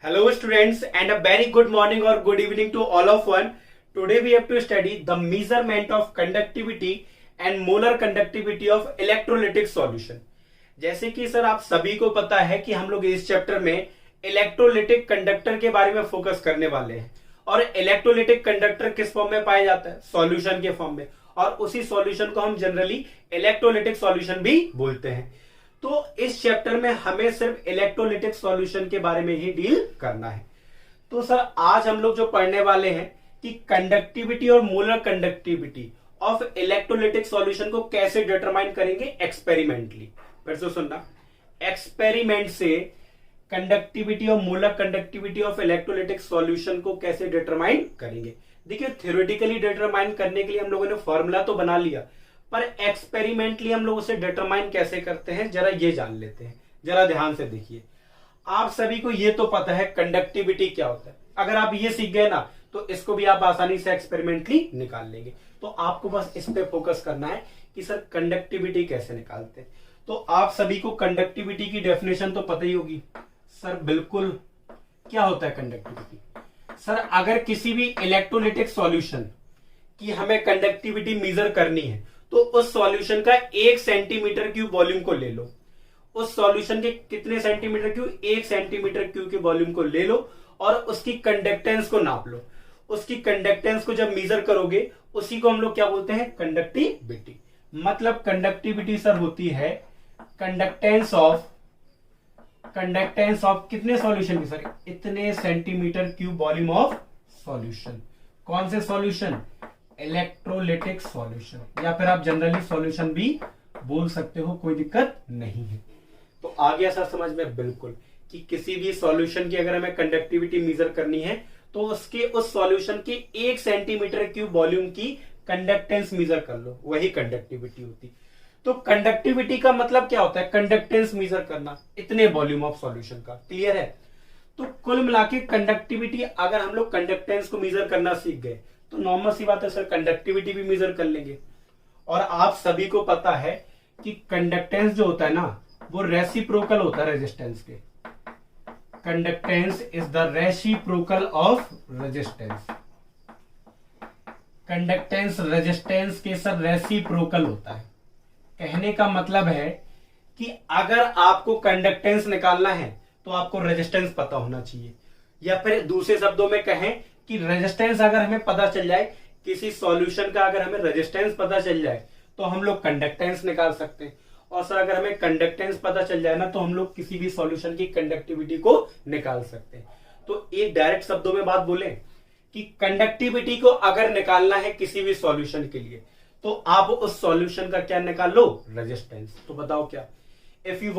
Hello students and a very good morning or good evening to all of one. Today we have to study the measurement of conductivity and molar conductivity of electrolytic solution. जैसे कि sir आप सभी को पता है कि हम लोग इस चैप्टर में इलेक्ट्रोलिटिक कंडक्टर के बारे में फोकस करने वाले हैं और इलेक्ट्रोलिटिक कंडक्टर किस फॉर्म में पाया जाता है, सॉल्यूशन के फॉर्म में, और उसी सॉल्यूशन को हम जनरली इलेक्ट्रोलिटिक सॉल्यूशन भी बोलते हैं। तो इस चैप्टर में हमें सिर्फ इलेक्ट्रोलिटिक सॉल्यूशन के बारे में ही डील करना है। तो सर आज हम लोग जो पढ़ने वाले हैं कि कंडक्टिविटी और molar conductivity of electrolytic solution को कैसे डिटरमाइन करेंगे एक्सपेरिमेंटली। फिर से सुनना, एक्सपेरिमेंट से कंडक्टिविटी और molar conductivity of electrolytic solution को कैसे डिटरमाइन करेंगे। देखिए थ्योरेटिकली डिटरमाइन करने के लिए हम लोगों ने फॉर्मूला तो बना लिया, पर एक्सपेरिमेंटली हम लोग उसे डिटरमाइन कैसे करते हैं जरा ये जान लेते हैं। जरा ध्यान से देखिए, आप सभी को ये तो पता है कंडक्टिविटी क्या होता है। अगर आप ये सीख गए ना तो इसको भी आप आसानी से एक्सपेरिमेंटली निकाल लेंगे। तो आपको बस इस पे फोकस करना है कि सर कंडक्टिविटी कैसे निकालते हैं। तो आप सभी को कंडक्टिविटी की डेफिनेशन तो पता ही होगी। सर बिल्कुल, क्या होता है कंडक्टिविटी? सर अगर किसी भी इलेक्ट्रोलिटिक सॉल्यूशन की हमें कंडक्टिविटी मेजर करनी है तो उस सॉल्यूशन का 1 सेंटीमीटर क्यूब वॉल्यूम को ले लो। उस सॉल्यूशन के कितने सेंटीमीटर क्यूब? 1 सेंटीमीटर क्यूब के वॉल्यूम को ले लो और उसकी कंडक्टेंस को नाप लो। उसकी कंडक्टेंस को जब मेजर करोगे उसी को हम लोग क्या बोलते हैं? कंडक्टिविटी। मतलब कंडक्टिविटी सर होती है कंडक्टेंस ऑफ कितने सॉल्यूशन की? सर इतने centimetre cube volume of solution. कौन से सॉल्यूशन? इलेक्ट्रोलिटिक सॉल्यूशन, या फिर आप जनरली सॉल्यूशन भी बोल सकते हो, कोई दिक्कत नहीं है। तो आ गया सर समझ में? बिल्कुल, कि किसी भी सॉल्यूशन की अगर हमें कंडक्टिविटी मेजर करनी है तो उसके उस सॉल्यूशन के 1 सेंटीमीटर क्यूब वॉल्यूम की कंडक्टेंस मेजर कर लो, वही कंडक्टिविटी होती। तो कंडक्टिविटी का मतलब क्या होता है? कंडक्टेंस मेजर करना इतने वॉल्यूम ऑफ सॉल्यूशन का। क्लियर है? तो कुल मिला के कंडक्टिविटी, अगर हम लोग कंडक्टेंस को मेजर करना सीख गए तो नॉर्मल सी बात है सर कंडक्टिविटी भी मेजर कर लेंगे। और आप सभी को पता है कि कंडक्टेंस जो होता है ना वो रेसिप्रोकल होता है रेजिस्टेंस के। Conductance is the reciprocal of resistance. Conductance resistance के सर रेसिप्रोकल होता है। कहने का मतलब है कि अगर आपको कंडक्टेंस निकालना है तो आपको रेजिस्टेंस पता होना चाहिए, या फिर दूसरे शब्दों में कहें कि रेजिस्टेंस अगर हमें पता चल जाए, किसी सॉल्यूशन का अगर हमें रेजिस्टेंस पता चल जाए तो हम लोग कंडक्टेंस निकाल सकते हैं। और सर अगर हमें कंडक्टेंस पता चल जाए ना तो हम लोग किसी भी सॉल्यूशन की कंडक्टिविटी को निकाल सकते हैं। तो एक डायरेक्ट शब्दों में बात बोले कि कंडक्टिविटी को अगर निकालना है किसी भी सॉल्यूशन के लिए तो आप उस सॉल्यूशन का क्या निकाल लो? रेजिस्टेंस। तो बताओ क्या? if you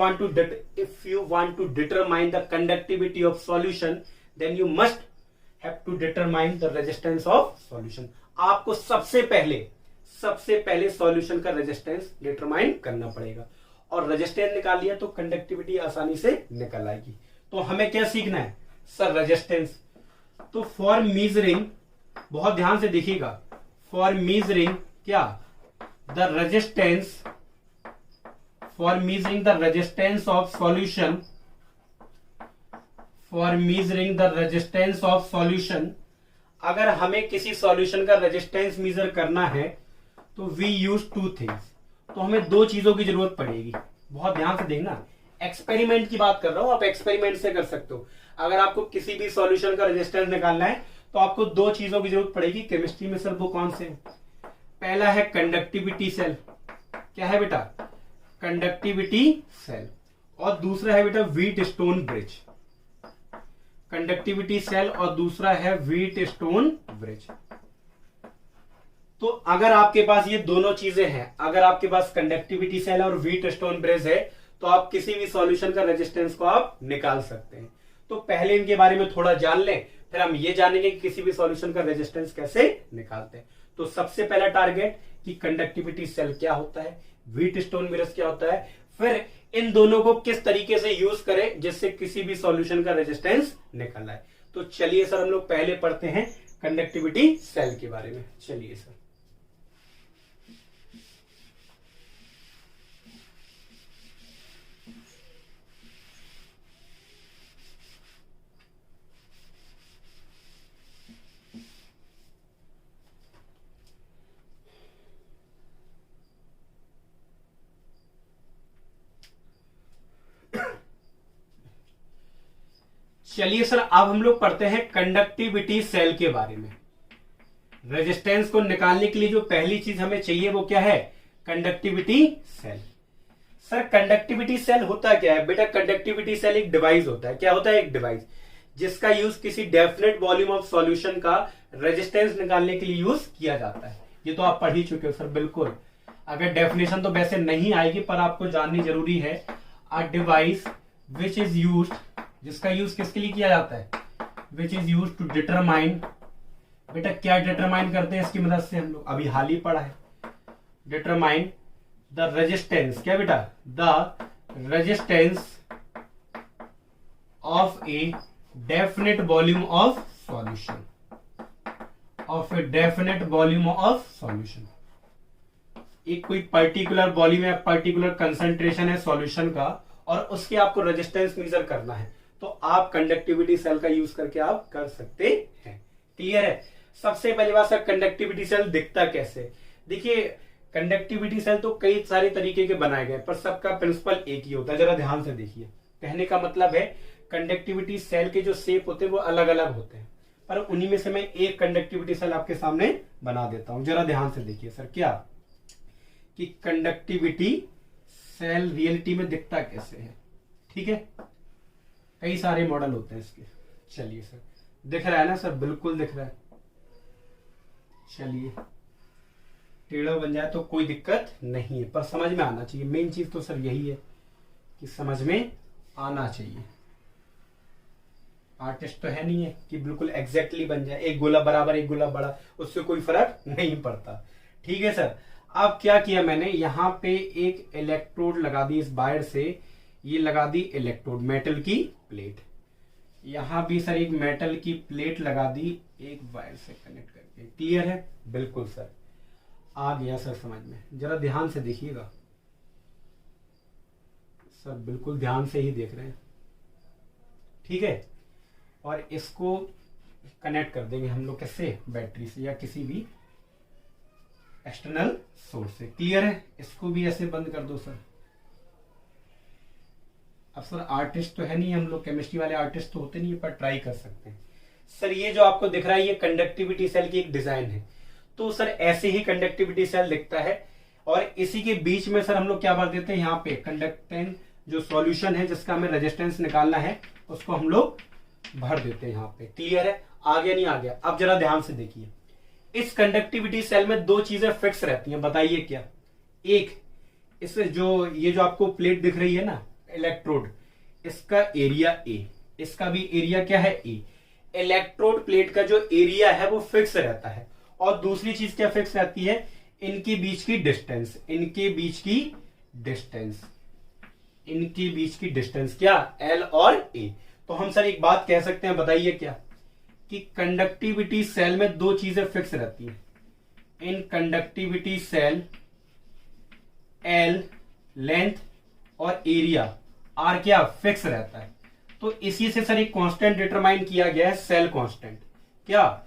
want to determine the conductivity of solution then you must have to determine the resistance of solution। आपको सबसे पहले सॉल्यूशन का रेजिस्टेंस डिटरमाइन करना पड़ेगा, और रेजिस्टेंस निकाल लिया तो कंडक्टिविटी आसानी से निकल आएगी। तो हमें क्या सीखना है सर? रेजिस्टेंस। तो फॉर मेजरिंग, बहुत ध्यान से देखिएगा, फॉर मेजरिंग क्या? The resistance, for measuring the resistance of solution, अगर हमें किसी सॉल्यूशन का रेजिस्टेंस मेजर करना है तो वी यूज 2 थिंग्स। तो हमें 2 चीजों की जरूरत पड़ेगी। बहुत ध्यान से देखना, एक्सपेरिमेंट की बात कर रहा हूं, आप एक्सपेरिमेंट से कर सकते हो। अगर आपको किसी भी सॉल्यूशन का रेजिस्टेंस निकालना है तो आपको 2 चीजों की जरूरत पड़ेगी। केमिस्ट्री में सर वो कौन से? पहला है कंडक्टिविटी सेल। क्या है बेटा? Conductivity cell. और दूसरा है बेटा Wheatstone bridge. Conductivity cell और दूसरा है व्हीट स्टोन ब्रिज। तो अगर आपके पास ये दोनों चीजें हैं, अगर आपके पास कंडक्टिविटी सेल और व्हीट स्टोन ब्रिज है तो आप किसी भी सॉल्यूशन का रेजिस्टेंस को आप निकाल सकते हैं। तो पहले इनके बारे में थोड़ा जान लें, फिर हम ये जानेंगे कि किसी भी सॉल्यूशन का रेजिस्टेंस कैसे निकालते हैं। तो सबसे पहला टारगेट कि कंडक्टिविटी सेल क्या होता है, व्हीट स्टोन ब्रिज क्या होता है, फिर इन दोनों को किस तरीके से यूज करें जिससे किसी भी सॉल्यूशन का रेजिस्टेंस निकल आए। तो चलिए सर हम लोग पहले पढ़ते हैं कंडक्टिविटी सेल के बारे में। चलिए सर, चलिए सर, अब हम लोग पढ़ते हैं कंडक्टिविटी सेल के बारे में। रेजिस्टेंस को निकालने के लिए जो पहली चीज हमें चाहिए वो क्या है? Conductivity cell. Sir conductivity cell होता क्या है? बेटा कंडक्टिविटी सेल एक डिवाइस होता है। क्या होता है? एक डिवाइस जिसका यूज किसी डेफिनेट वॉल्यूम ऑफ सॉल्यूशन का रेजिस्टेंस निकालने के लिए यूज किया जाता है। ये तो आप पढ़ ही चुके हो सर, बिल्कुल। अगर डेफिनेशन तो वैसे नहीं आएगी पर आपको जाननी जरूरी है। A device which is used, जिसका यूज किसके लिए किया जाता है? Which is used to determine. बेटा क्या डिटरमाइन करते हैं इसकी मदद से? हम लोग अभी हाल ही पढ़ा है। डिटरमाइन द रेजिस्टेंस, क्या बेटा? The resistance of a definite volume of solution, of a definite volume of solution. एक कोई पर्टिकुलर वॉल्यूम या पर्टिकुलर कंसंट्रेशन है सॉल्यूशन का और उसके आपको रेजिस्टेंस मेजर करना है, तो आप कंडक्टिविटी सेल का यूज करके आप कर सकते हैं। क्लियर है? सबसे पहली बात सर, कंडक्टिविटी सेल दिखता कैसे? देखिए कंडक्टिविटी सेल तो कई सारे तरीके के बनाए गए पर सबका प्रिंसिपल एक ही होता है। जरा ध्यान से देखिए, कहने का मतलब है कंडक्टिविटी सेल के जो शेप होते हैं वो अलग अलग होते हैं, पर उन्हीं में से मैं एक कंडक्टिविटी सेल आपके सामने बना देता हूं। जरा ध्यान से देखिए सर, क्या कि कंडक्टिविटी सेल रियलिटी में दिखता कैसे है। ठीक है, कई सारे मॉडल होते हैं इसके। चलिए सर, दिख रहा है ना सर? बिल्कुल दिख रहा है। चलिए, टेढ़ा बन जाए तो कोई दिक्कत नहीं है, पर समझ में आना चाहिए। मेन चीज तो सर यही है कि समझ में आना चाहिए। आर्टिस्ट तो है नहीं है कि बिल्कुल एग्जैक्टली बन जाए, एक गोला बराबर एक गोला बड़ा, उससे कोई फर्क नहीं पड़ता। ठीक है सर, अब क्या किया मैंने, यहां पे एक इलेक्ट्रोड लगा दी इस वायर से, ये लगा दी इलेक्ट्रोड, मेटल की प्लेट। यहां भी सर एक मेटल की प्लेट लगा दी एक वायर से कनेक्ट करके। क्लियर है? बिल्कुल सर, आ गया सर समझ में। जरा ध्यान से देखिएगा सर, बिल्कुल ध्यान से ही देख रहे हैं। ठीक है, और इसको कनेक्ट कर देंगे हम लोग किससे? बैटरी से या किसी भी एक्सटर्नल सोर्स से। क्लियर है? इसको भी ऐसे बंद कर दो सर। अब सर आर्टिस्ट तो है नहीं हम लोग, केमिस्ट्री वाले आर्टिस्ट तो होते नहीं, पर ट्राई कर सकते हैं। सर ये जो आपको दिख रहा है ये कंडक्टिविटी सेल की एक डिजाइन है। तो सर ऐसे ही कंडक्टिविटी सेल दिखता है और इसी के बीच में सर हम लोग क्या भर देते हैं? यहाँ पे कंडक्टेंस जो सॉल्यूशन है जिसका हमें रेजिस्टेंस निकालना है उसको हम लोग भर देते हैं यहाँ पे। क्लियर है? आ गया नहीं आ गया? अब जरा ध्यान से देखिए, इस कंडक्टिविटी सेल में दो चीजें फिक्स रहती हैं। बताइए क्या? एक, इससे जो ये जो आपको प्लेट दिख रही है ना, इलेक्ट्रोड, इसका एरिया ए, इसका भी एरिया क्या है? ए। इलेक्ट्रोड प्लेट का जो एरिया है वो फिक्स रहता है। और दूसरी चीज क्या फिक्स रहती है? इनके बीच की डिस्टेंस, इनके बीच की डिस्टेंस, इनके बीच की डिस्टेंस क्या? एल और ए। तो हम सर एक बात कह सकते हैं, बताइए क्या, कि कंडक्टिविटी सेल में दो चीजें फिक्स रहती हैं। In conductivity cell L length और एरिया आर क्या फिक्स रहता है। तो इसी से सर एक कांस्टेंट डिटरमाइन किया गया है, सेल कांस्टेंट। क्या?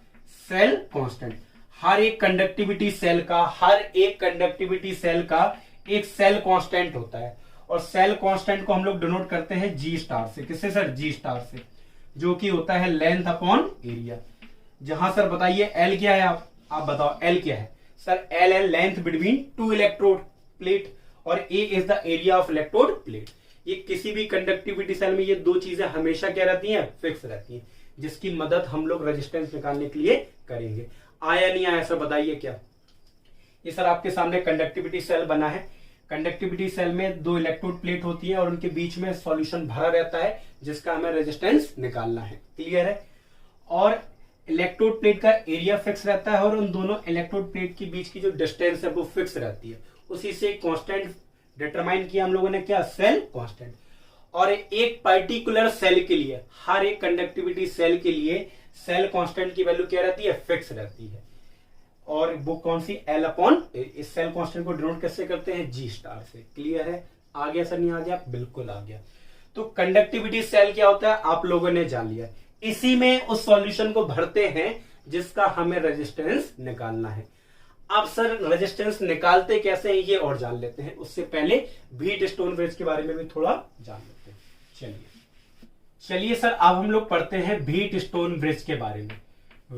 Cell constant. हर एक कंडक्टिविटी सेल का, हर एक कंडक्टिविटी सेल का एक सेल कांस्टेंट होता है और सेल कांस्टेंट को हम लोग डिनोट करते हैं जी स्टार से। किससे सर? जी स्टार से, जो कि होता है लेंथ अपॉन एरिया। जहां सर बताइए एल क्या है? आप बताओ एल क्या है? सर एल है length between two electrode plate और A is the area of electrode plate. ये किसी भी कंडक्टिविटी सेल में ये दो चीजें हमेशा क्या रहती हैं? फिक्स रहती हैं, जिसकी मदद हम लोग रेजिस्टेंस निकालने के लिए करेंगे। आया नहीं आया सर? बताइए क्या? ये सर आपके सामने कंडक्टिविटी सेल बना है। कंडक्टिविटी सेल में दो इलेक्ट्रोड प्लेट होती है और उनके बीच में सॉल्यूशन भरा रहता है जिसका हमें रेजिस्टेंस निकालना है। क्लियर है? और इलेक्ट्रोड प्लेट का एरिया फिक्स रहता है और उन दोनों इलेक्ट्रोड प्लेट के बीच की जो डिस्टेंस है वो फिक्स रहती है। उसी से कांस्टेंट डिटरमाइन किया हम लोगों ने, क्या? Cell constant. और एक पर्टिकुलर सेल के लिए, हर एक कंडक्टिविटी सेल के लिए सेल कांस्टेंट की वैल्यू क्या रहती है? फिक्स रहती है। और वो कौन सी? L upon. इस सेल कांस्टेंट को डिनोट कैसे करते हैं? जी स्टार से। क्लियर है? आ गया सर? नहीं आ गया? बिल्कुल आ गया। तो कंडक्टिविटी सेल क्या होता है आप लोगों ने जान लिया। इसी में उस सॉल्यूशन को भरते हैं जिसका हमें रेजिस्टेंस निकालना है। अब सर रेजिस्टेंस निकालते कैसे हैं ये और जान लेते हैं। उससे पहले व्हीट स्टोन ब्रिज के बारे में भी थोड़ा जान लेते हैं। चलिए चलिए सर, अब हम लोग पढ़ते हैं व्हीट स्टोन ब्रिज के बारे में।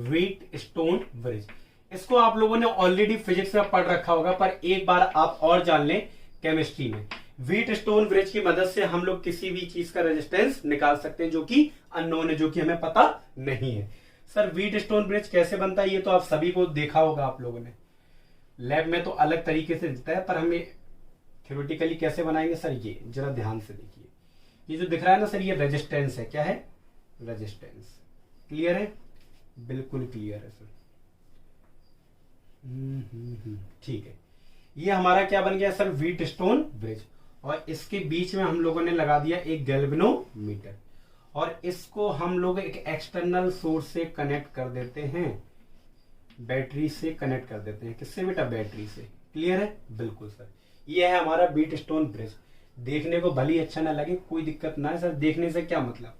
व्हीट स्टोन ब्रिज, इसको आप लोगों ने ऑलरेडी फिजिक्स में पढ़ रखा होगा, पर एक बार आप और जान लें केमिस्ट्री में। व्हीट स्टोन ब्रिज की मदद से हम लोग किसी भी चीज का रेजिस्टेंस निकाल सकते हैं जो कि अननोन है, जो कि हमें पता नहीं है। सर व्हीट स्टोन ब्रिज कैसे बनता है, ये तो आप सभी को देखा होगा, आप लोगों ने लैब में तो अलग तरीके से दिखता है, पर हमें थ्योरेटिकली कैसे बनाएंगे सर, ये जरा ध्यान से देखिए। ये जो दिख रहा है ना सर, ये रेजिस्टेंस है। क्या है? रेजिस्टेंस। क्लियर है? बिल्कुल क्लियर है सर। ठीक है, ये हमारा क्या बन गया सर, व्हीट स्टोन ब्रिज। और इसके बीच में हम लोगों ने लगा दिया एक गैल्वेनोमीटर, और इसको हम लोग एक एक्सटर्नल सोर्स से कनेक्ट कर देते हैं, बैटरी से कनेक्ट कर देते हैं। किससे बेटा? बैटरी से। क्लियर है? बिल्कुल सर। ये है हमारा व्हीट स्टोन ब्रिज। देखने को भली अच्छा ना लगे, कोई दिक्कत ना है सर, देखने से क्या मतलब,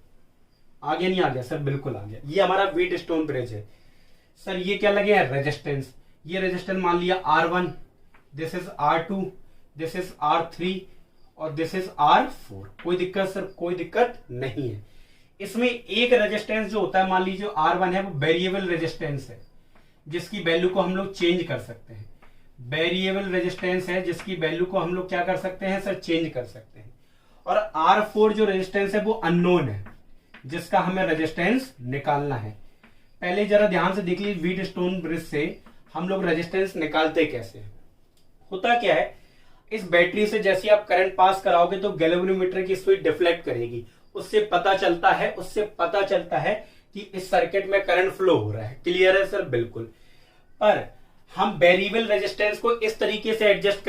आगे नहीं आ गया सर? बिल्कुल आ गया। ये हमारा व्हीट स्टोन ब्रिज है सर। ये क्या लगे है? रेजिस्टेंस। ये रेजिस्टेंस मान लिया R1, this is R2, this is R3 और दिस इज R4। कोई दिक्कत सर? कोई दिक्कत नहीं है। इसमें एक रेजिस्टेंस जो होता है, मान लीजिए R1 है, वो वेरिएबल रेजिस्टेंस है, जिसकी वैल्यू को हम लोग चेंज कर सकते हैं। वेरिएबल रेजिस्टेंस है जिसकी वैल्यू को हम लोग क्या कर सकते हैं सर? चेंज कर सकते हैं। और R4 जो रेजिस्टेंस है वो अननोन है, जिसका हमें रेजिस्टेंस निकालना है। पहले जरा ध्यान से देख लीजिए, व्हीट स्टोन ब्रिज से हम लोग रेजिस्टेंस निकालते कैसे हैं। होता क्या है, इस बैटरी से जैसे आप करंट पास कराओगे तो गैल्वेनोमीटर की सुई डिफ्लेक्ट करेगी, उससे पता चलता है कि इस सर्किट में करंट फ्लो हो रहा है। क्लियर है सर? बिल्कुल। पर हम वेरिएबल रेजिस्टेंस को इस तरीके से एडजस्ट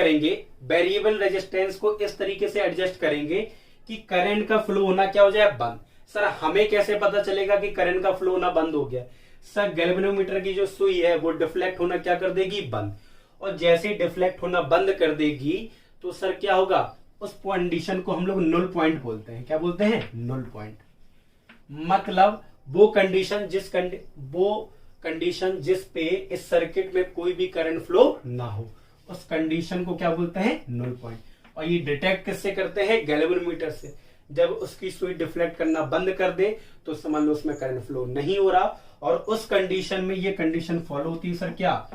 करेंगे, कि करंट का फ्लो होना क्या हो जाए? बंद। सर हमें कैसे पता चलेगा कि करंट का फ्लो होना बंद हो गया? सर गैल्वेनोमीटर की जो सुई है वो डिफ्लेक्ट होना क्या कर देगी? बंद। और जैसे ही डिफ्लेक्ट होना बंद कर देगी तो सर क्या होगा? उस कंडीशन को हम लोग नुल पॉइंट बोलते हैं। क्या बोलते हैं? Null point. मतलब वो कंडीशन जिस पे इस सर्किट में कोई भी करंट फ्लो ना हो, उस कंडीशन को क्या बोलते हैं? Null point. और ये डिटेक्ट किससे करते हैं? गैल्वेनोमीटर से। जब उसकी सुई डिफ्लेक्ट करना बंद कर दे तो समझ लो उसमें करंट फ्लो नहीं हो रहा, और उस कंडीशन में ये कंडीशन फॉलो होती है सर, क्या?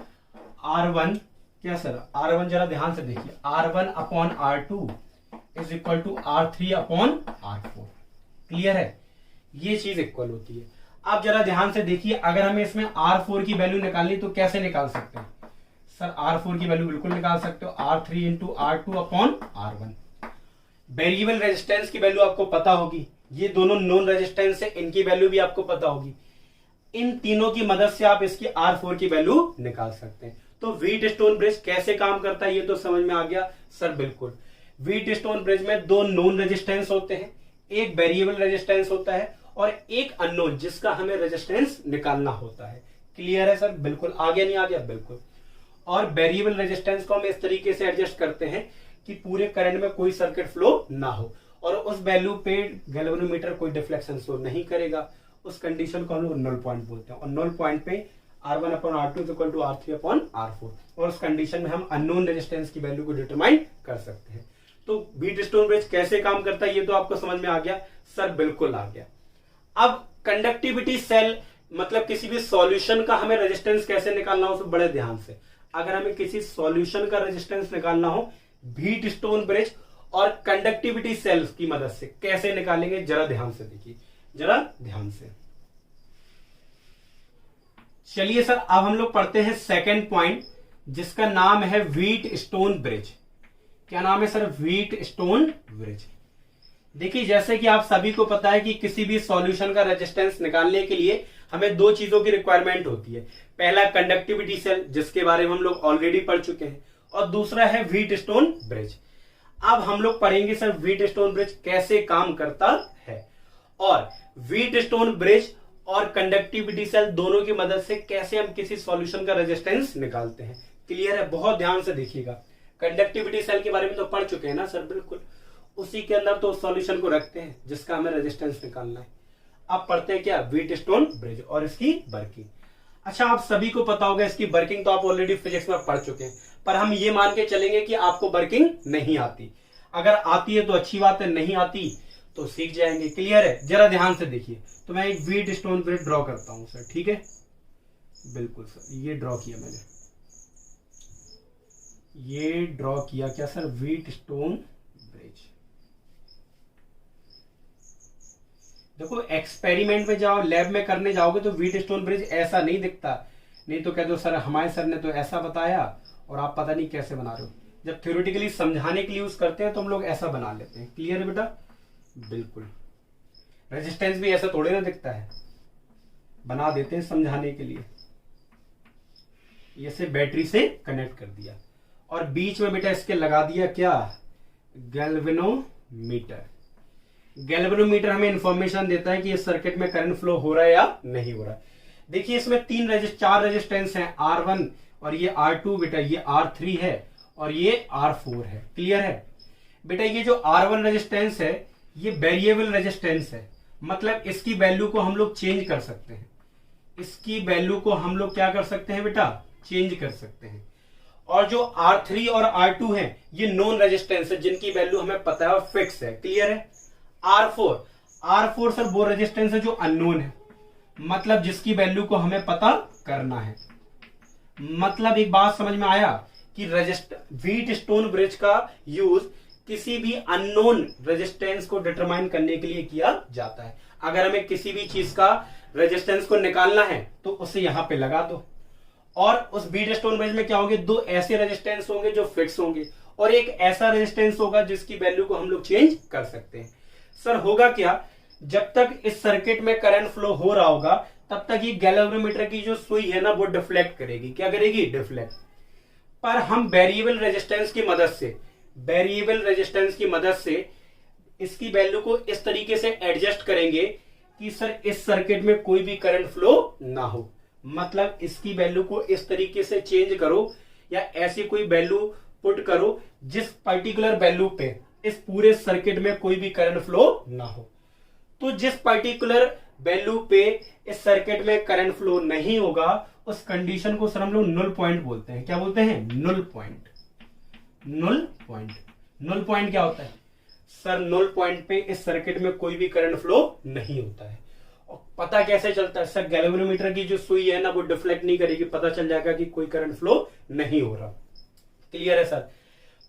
R1, क्या सर? R1 जरा ध्यान से देखिए, R1 upon R2 is equal to R3 upon R4। Clear है? ये चीज इक्वल होती है। आप जरा ध्यान से देखिए, अगर हमें इसमें R4 की वैल्यू निकालनी तो कैसे निकाल सकते हैं सर? R4 की वैल्यू बिल्कुल निकाल सकते हो, R3 into R2 upon R1। Variable resistance की वैल्यू आपको पता होगी, ये दोनों नॉन रेजिस्टेंस है, इनकी वैल्यू भी आपको पता होगी। इन तीनों की मदद से आप इसकी R4 की वैल्यू निकाल सकते हैं। तो व्हीट स्टोन ब्रिज कैसे काम करता है ये तो समझ में आ गया सर? बिल्कुल। व्हीट स्टोन ब्रिज में दो नॉन रेजिस्टेंस होते हैं, एक वेरिएबल रेजिस्टेंस होता है और एक अननोन, जिसका हमें रेजिस्टेंस निकालना होता है। क्लियर है सर? बिल्कुल। आगे नहीं आ गया? बिल्कुल। और वेरिएबल रेजिस्टेंस को हम इस तरीके से एडजस्ट करते हैं कि पूरे करंट में कोई सर्किट फ्लो ना हो, और उस वैल्यू पे गैल्वेनोमीटर कोई डिफ्लेक्शन शो नहीं करेगा। उस कंडीशन को हम लोग नुल पॉइंट बोलते हैं, और नुल पॉइंट पे R1 upon R2 is equal to R3 upon R4, और उस कंडीशन में हम अननोन रेजिस्टेंस की वैल्यू को डिटरमाइन कर सकते हैं। तो व्हीट स्टोन ब्रिज कैसे काम करता है ये तो आपको समझ में आ गया सर? बिल्कुल आ गया। अब कंडक्टिविटी सेल, मतलब किसी भी सॉल्यूशन का हमें रेजिस्टेंस कैसे निकालना हो, बड़े ध्यान से। अगर हमें किसी सॉल्यूशन का रेजिस्टेंस निकालना हो व्हीट स्टोन ब्रिज और कंडक्टिविटी सेल्स की मदद से कैसे निकालेंगे, जरा ध्यान से देखिए, जरा ध्यान से। चलिए सर, अब हम लोग पढ़ते हैं सेकंड पॉइंट, जिसका नाम है व्हीट स्टोन ब्रिज। क्या नाम है सर? Wheat stone bridge. देखिए, जैसे कि आप सभी को पता है कि किसी भी सॉल्यूशन का रेजिस्टेंस निकालने के लिए हमें दो चीजों की रिक्वायरमेंट होती है। पहला कंडक्टिविटी सेल, जिसके बारे में हम लोग ऑलरेडी पढ़ चुके हैं, और दूसरा है व्हीट स्टोन ब्रिज। अब हम लोग पढ़ेंगे सर व्हीट स्टोन ब्रिज कैसे काम करता है, और व्हीट स्टोन ब्रिज और कंडक्टिविटी सेल दोनों की मदद से कैसे हम किसी सॉल्यूशन का रेजिस्टेंस निकालते हैं। क्लियर है? बहुत ध्यान से देखिएगा। कंडक्टिविटी सेल के बारे में तो पढ़ चुके हैं ना सर? बिल्कुल। उसी के अंदर तो सॉल्यूशन को रखते हैं जिसका हमें रेजिस्टेंस निकालना है। अब पढ़ते हैं क्या? व्हीट स्टोन ब्रिज और इसकी वर्किंग। अच्छा, आप सभी को पता होगा इसकी वर्किंग तो आप ऑलरेडी फिजिक्स में पढ़ चुके हैं, पर हम ये मान के चलेंगे कि आपको वर्किंग नहीं आती। अगर आती है तो अच्छी बात है, नहीं आती तो सीख जाएंगे। क्लियर है? जरा ध्यान से देखिए। तो मैं एक व्हीट स्टोन ब्रिज ड्रॉ करता हूं सर, ठीक है? बिल्कुल सर, ये ड्रॉ किया मैंने, ये ड्रॉ किया क्या सर? Wheat stone bridge. देखो एक्सपेरिमेंट में जाओ, लैब में करने जाओगे तो व्हीट स्टोन ब्रिज ऐसा नहीं दिखता, नहीं तो कह दो सर हमारे सर ने तो ऐसा बताया और आप पता नहीं कैसे बना रहे हो। जब थ्योरेटिकली समझाने के लिए यूज करते हैं तो हम लोग ऐसा बना लेते हैं। क्लियर है बेटा? बिल्कुल। रेजिस्टेंस भी ऐसा थोड़े ना दिखता है, बना देते हैं समझाने के लिए। ये से बैटरी से कनेक्ट कर दिया और बीच में बेटा इसके लगा दिया क्या? गैल्वेनोमीटर। गैल्वेनोमीटर हमें इंफॉर्मेशन देता है कि इस सर्किट में करंट फ्लो हो रहा है या नहीं हो रहा है। देखिए इसमें चार रेजिस्टेंस हैं, R1 और ये R2 बेटा, ये R3 है और ये R4 है। क्लियर है बेटा? ये जो R1 रेजिस्टेंस है ये वेरिएबल रेजिस्टेंस है, मतलब इसकी वैल्यू को हम लोग चेंज कर सकते हैं। इसकी वैल्यू को हम लोग क्या कर सकते हैं बेटा? चेंज कर सकते हैं। और जो R3 और R2 है ये नॉन रेजिस्टेंस है, जिनकी वैल्यू हमें पता है और फिक्स है। क्लियर है? R4 सर वो रेजिस्टेंस है जो अननोन है, मतलब जिसकी वैल्यू को हमें पता करना है। मतलब एक बात समझ में आया कि व्हीट स्टोन ब्रिज का यूज किसी भी अननोन रेजिस्टेंस को डिटरमाइन करने के लिए किया जाता है। अगर हमें किसी भी चीज का रेजिस्टेंस को निकालना है तो उसे यहां पे लगा दो, और उस व्हीट स्टोन ब्रिज में क्या होंगे? दो ऐसे रेजिस्टेंस होंगे जो फिक्स होंगे और एक ऐसा रेजिस्टेंस होगा जिसकी वैल्यू को हम लोग चेंज कर सकते हैं। सर होगा क्या? जब तक इस सर्किट में करंट फ्लो हो रहा होगा तब तक ये गैल्वेनोमीटर की जो सुई है ना वो डिफ्लेक्ट करेगी। क्या करेगी? डिफ्लेक्ट। पर हम वेरिएबल रेजिस्टेंस की मदद से इसकी वैल्यू को इस तरीके से एडजस्ट करेंगे कि सर इस सर्किट में कोई भी करंट फ्लो ना हो। मतलब इसकी वैल्यू को इस तरीके से चेंज करो या ऐसी कोई वैल्यू पुट करो जिस पर्टिकुलर वैल्यू पे इस पूरे सर्किट में कोई भी करंट फ्लो ना हो। तो जिस पर्टिकुलर वैल्यू पे इस सर्किट में करंट फ्लो नहीं होगा उस कंडीशन को सर हम लोग null पॉइंट बोलते हैं। क्या बोलते हैं? null point. null पॉइंट क्या होता है सर? null पॉइंट पे इस सर्किट में कोई भी करंट फ्लो नहीं होता है। और पता कैसे चलता है सर? गैल्वेनोमीटर की जो सुई है ना वो डिफ्लेक्ट नहीं करेगी, पता चल जाएगा कि कोई करंट फ्लो नहीं हो रहा। क्लियर है सर?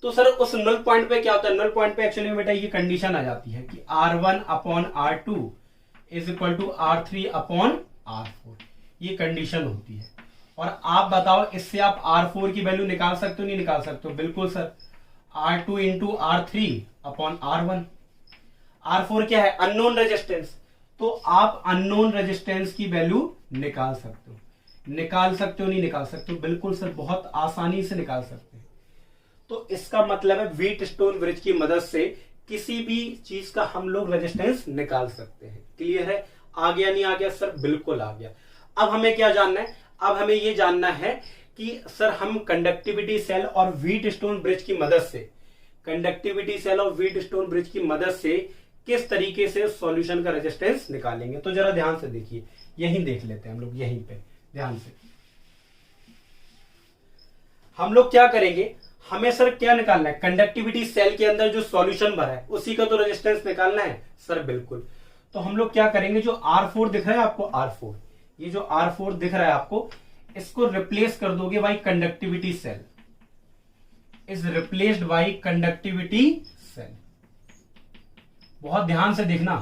तो सर उस null पॉइंट पे क्या होता है? null पॉइंट पे एक्चुअली बेटा ये कंडीशन आ जाती है कि R1 upon R2 is equal to R3 upon R4, ये कंडीशन होती है। और आप बताओ इससे आप R4 की वैल्यू निकाल सकते हो नहीं निकाल सकते हो? बिल्कुल sir, R2 into R3 upon R1। R4 क्या है? Unknown resistance. तो आप अननोन रेजिस्टेंस की वैल्यू निकाल सकते हो। निकाल सकते हो नहीं निकाल सकते हो? बिल्कुल सर, बहुत आसानी से निकाल सकते हैं। तो इसका मतलब है व्हीट स्टोन ब्रिज की मदद से किसी भी चीज का हम लोग रेजिस्टेंस निकाल सकते हैं। क्लियर है? आ गया नहीं आ गया सर? बिल्कुल आ गया। अब हमें क्या जानना है? अब हमें यह जानना है कि सर हम कंडक्टिविटी सेल और व्हीट स्टोन ब्रिज की मदद से किस तरीके से सॉल्यूशन का रेजिस्टेंस निकालेंगे। तो जरा ध्यान से देखिए, यहीं देख लेते हैं हम लोग, यहीं पे ध्यान से। हम लोग क्या करेंगे? हमें सर क्या निकालना है? कंडक्टिविटी सेल के अंदर जो सॉल्यूशन भरा है उसी का तो रेजिस्टेंस निकालना है सर। बिल्कुल। तो हम लोग क्या करेंगे? जो R4 दिख रहा है आपको, R4, ये जो R4 दिख रहा है आपको, इसको रिप्लेस कर दोगे by conductivity cell. Is replaced by conductivity cell. बहुत ध्यान से देखना,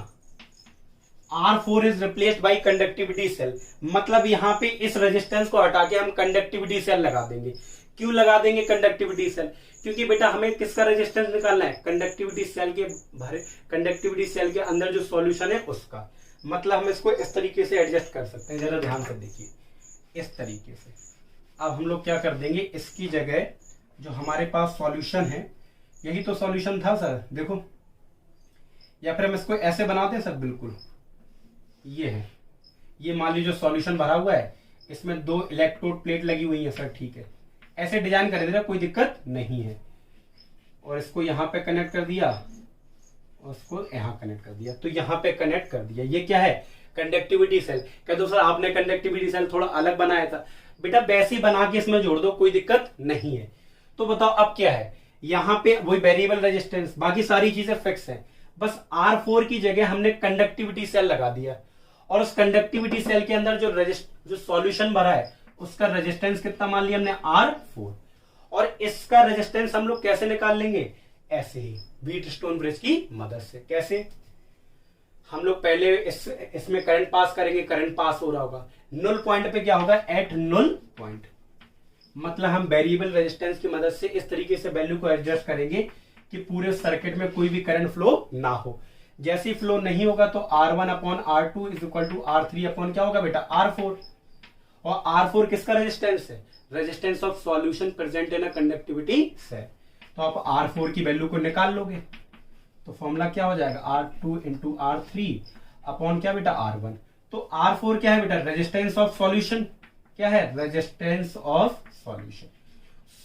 R4 is replaced by conductivity cell, मतलब यहां पे इस रेजिस्टेंस को हटा के हम कंडक्टिविटी सेल लगा देंगे। क्यों लगा देंगे कंडक्टिविटी सेल? क्योंकि बेटा हमें किसका रेजिस्टेंस निकालना है? कंडक्टिविटी सेल के अंदर जो सॉल्यूशन है उसका। मतलब हम इसको इस तरीके से एडजस्ट कर सकते हैं। जरा ध्यान से देखिए, इस तरीके से। अब हम लोग क्या कर देंगे? इसकी जगह जो हमारे पास सॉल्यूशन है, यही तो सॉल्यूशन था सर, देखो। या फिर हम इसको ऐसे बनाते हैं सर। बिल्कुल, ये है, ये मान लीजिए जो सॉल्यूशन भरा हुआ है, इसमें 2 इलेक्ट्रोड प्लेट लगी हुई है सर। ठीक है, ऐसे डिजाइन कर दिया, कोई दिक्कत नहीं है। और इसको यहां पे कनेक्ट कर दिया, उसको यहां कनेक्ट कर दिया, तो यहां पे कनेक्ट कर दिया। ये क्या है? Conductivity cell. कह दो सर आपने कंडक्टिविटी सेल थोड़ा अलग बनाया था। बेटा वैसे ही बना के इसमें जोड़ दो, कोई दिक्कत नहीं है। तो बताओ अब क्या है? यहां पे वही वेरिएबल रेजिस्टेंस, बाकी सारी चीजें फिक्स है। बस R4 की जगह हमने कंडक्टिविटी सेल लगा दिया और उस कंडक्टिविटी सेल के अंदर जो सॉल्यूशन भरा है उसका रेजिस्टेंस कितना मान लिया हमने R4। और इसका रेजिस्टेंस हम लोग कैसे निकाल लेंगे, ऐसे ही व्हीटस्टोन ब्रिज की मदद से। कैसे, हम लोग पहले इसमें करंट पास करेंगे, करंट पास हो रहा होगा, नुल पॉइंट पे क्या होगा, एट नुल पॉइंट, मतलब हम वेरिएबल रेजिस्टेंस की मदद से इस तरीके से वैल्यू को एडजस्ट करेंगे कि पूरे सर्किट में कोई भी करंट फ्लो ना हो। जैसे ही फ्लो नहीं होगा तो R1 upon R2 is equal to R3 upon क्या होगा बेटा, R4। और R4 किसका रेजिस्टेंस है, resistance of solution present in a conductivity cell. तो आप R4 की वैल्यू को निकाल लोगे तो फॉर्मूला क्या हो जाएगा, R2 इंटू R3 अपॉन क्या बेटा, R1। तो R4 क्या है बेटा, रेजिस्टेंस ऑफ सॉल्यूशन, क्या है, रेजिस्टेंस ऑफ सॉल्यूशन,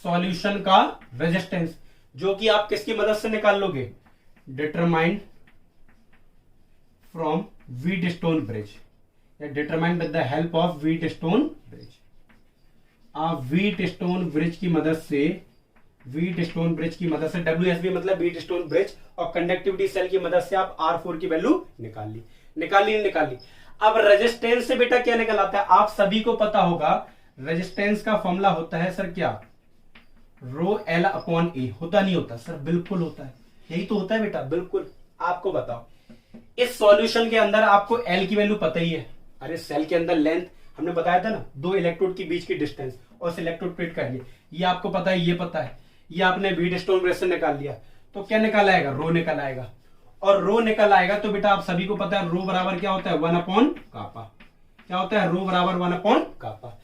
सॉल्यूशन का रेजिस्टेंस, जो कि आप किसकी मदद से निकाल लोगे, डिटरमाइंड फ्रॉम व्हीटस्टोन ब्रिज या determined with the help of Wheatstone bridge. आप व्हीटस्टोन ब्रिज की मदद से, व्हीटस्टोन ब्रिज की मदद से, WSB मतलब व्हीटस्टोन ब्रिज, और कंडक्टिविटी सेल की मदद से आप R4 की वैल्यू निकाल ली। अब रेजिस्टेंस से बेटा क्या निकल आता है, आप सभी को पता होगा रेजिस्टेंस का फॉर्मूला होता है सर क्या, रो एल अपॉन ए। होता नहीं होता सर, बिल्कुल होता है, यही तो होता है बेटा, बिल्कुल। आपको बताओ, इस सॉल्यूशन के अंदर आपको एल की वैल्यू पता ही है, अरे सेल के अंदर लेंथ हमने बताया था ना, दो इलेक्ट्रोड के बीच की डिस्टेंस, और इस इलेक्ट्रोड प्लेट का ये आपको पता है, ये पता है, ये आपने व्हीटस्टोन ब्रिज से निकाल लिया, तो क्या निकल आएगा, रो निकल आएगा। और रो निकल आएगा तो बेटा आप सभी को पता है रो बराबर क्या होता है, 1 अपॉन कापा। क्या होता है, रो बराबर 1 अपॉन कापा।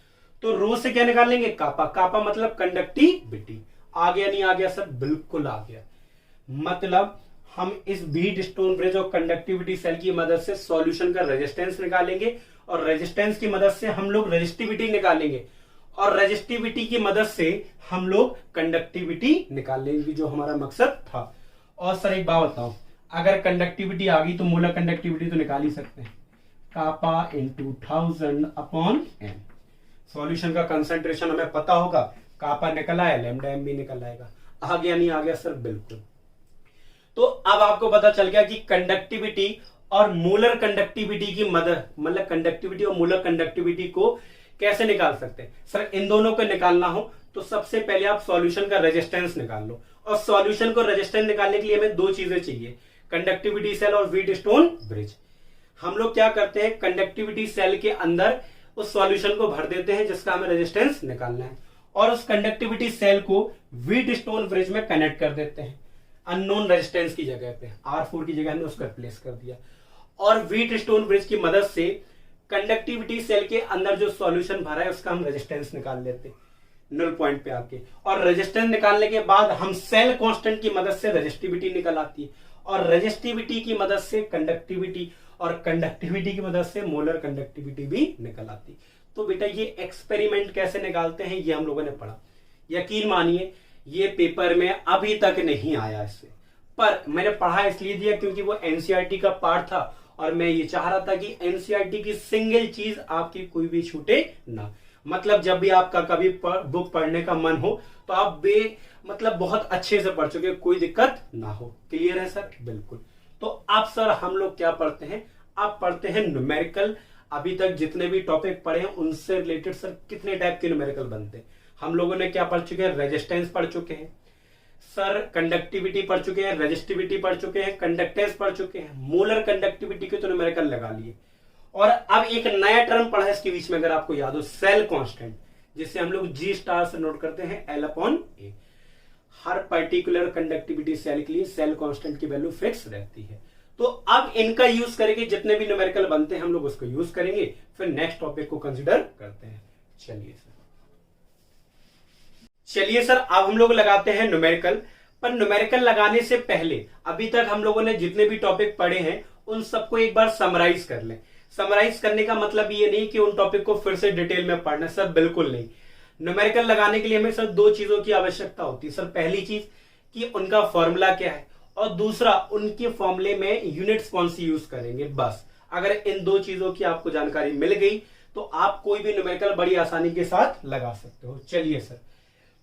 तो रो से क्या निकाल लेंगे, कापा। कापा मतलब कंडक्टिविटी। आ गया नहीं आ गया सर, बिल्कुल आ गया। मतलब हम इस व्हीटस्टोन ब्रिज और कंडक्टिविटी सेल की मदद से सॉल्यूशन का रेजिस्टेंस निकालेंगे, और रेजिस्टेंस की मदद से हम लोग रेजिस्टिविटी निकालेंगे, और रेजिस्टिविटी की मदद से हम लोग कंडक्टिविटी निकाल लेंगे, जो हमारा मकसद था। और सर एक बात बताओ, अगर कंडक्टिविटी आ गई तो मोलर कंडक्टिविटी तो निकाल ही सकते हैं, कापा इंटू 1000 अपॉन एम। सॉल्यूशन का कंसंट्रेशन हमें पता होगा, कापा निकल आया, लैम्डा एम भी निकल आएगा। आ गया नहीं आ गया सर, बिल्कुल। तो अब आपको पता चल गया कि कंडक्टिविटी और मोलर कंडक्टिविटी की मदद, मतलब कंडक्टिविटी और मोलर कंडक्टिविटी को कैसे निकाल सकते हैं। सर इन दोनों को निकालना हो तो सबसे पहले आप सॉल्यूशन का रेजिस्टेंस निकाल लो, और सॉल्यूशन को रेजिस्टेंस निकालने के लिए हमें दो चीजें चाहिए, कंडक्टिविटी सेल और व्हीटस्टोन ब्रिज। हम लोग क्या करते हैं, कंडक्टिविटी सेल के अंदर उस सॉल्यूशन को भर देते हैं जिसका हमें रेजिस्टेंस निकालना है, और उस कंडक्टिविटी सेल को व्हीटस्टोन ब्रिज में कनेक्ट कर देते हैं अननोन रेजिस्टेंस की जगह पे। R4 की जगह हमने उसको रिप्लेस कर दिया, और व्हीटस्टोन ब्रिज की मदद से कंडक्टिविटी सेल के अंदर जो सॉल्यूशन भरा है उसका हम रेजिस्टेंस निकाल लेते हैं नुल पॉइंट पे आके। और रेजिस्टेंस निकालने के बाद हम सेल कांस्टेंट की मदद से रेजिस्टिविटी निकल आती है, और रेजिस्टिविटी की मदद से कंडक्टिविटी, और कंडक्टिविटी की मदद से मोलर कंडक्टिविटी भी निकल आती। तो बेटा ये एक्सपेरिमेंट कैसे निकालते हैं ये हम लोगों ने पढ़ा। यकीन मानिए ये पेपर में अभी तक नहीं आया इससे, पर मैंने पढ़ा इसलिए दिया क्योंकि वो एनसीईआरटी का पार्ट था, और मैं ये चाह रहा था कि एनसीईआरटी की सिंगल चीज आपकी कोई भी छूटे ना। मतलब जब भी आपका कभी बुक पढ़ने का मन हो तो आप मतलब बहुत अच्छे से पढ़ चुके, कोई दिक्कत ना हो। क्लियर है सर, बिल्कुल। तो अब सर हम लोग क्या पढ़ते हैं, आप पढ़ते हैं न्यूमेरिकल। अभी तक जितने भी टॉपिक पढ़े हैं उनसे रिलेटेड सर कितने टाइप के न्यूमेरिकल बनते हैं। हम लोगों ने क्या पढ़ चुके हैं, रेजिस्टेंस पढ़ चुके हैं सर, कंडक्टिविटी पढ़ चुके हैं, रेजिस्टिविटी पढ़ चुके हैं, कंडक्टेंस पढ़ चुके हैं, मोलर कंडक्टिविटी के तो न्यूमेरिकल लगा लिए। और अब एक नया टर्म पढ़ा है इसके बीच में, अगर आपको याद हो, सेल कांस्टेंट, जिसे हम लोग G स्टार से नोट करते हैं L अपॉन A। हर पर्टिकुलर कंडक्टिविटी सेल के लिए सेल कांस्टेंट की वैल्यू फिक्स रहती है। तो अब इनका यूज करेंगे, जितने भी न्यूमेरिकल बनते हैं हम लोग उसको यूज करेंगे, फिर नेक्स्ट टॉपिक को कंसिडर करते हैं। चलिए सर अब हम लोग लगाते हैं न्यूमेरिकल। पर न्यूमेरिकल लगाने से पहले अभी तक हम लोगों ने जितने भी टॉपिक पढ़े हैं उन सबको एक बार समराइज कर लें। समराइज करने का मतलब ये नहीं कि उन टॉपिक को फिर से डिटेल में पढ़ना, सर बिल्कुल नहीं। न्यूमेरिकल लगाने के लिए हमें सर दो चीजों की आवश्यकता होती है। सर पहली चीज कि उनका फॉर्मूला क्या है, और दूसरा उनके फॉर्मूले में यूनिट्स कौन सी यूज करेंगे। बस अगर इन दो चीजों की आपको जानकारी मिल गई तो आप कोई भी न्यूमेरिकल बड़ी आसानी के साथ लगा सकते हो। चलिए सर,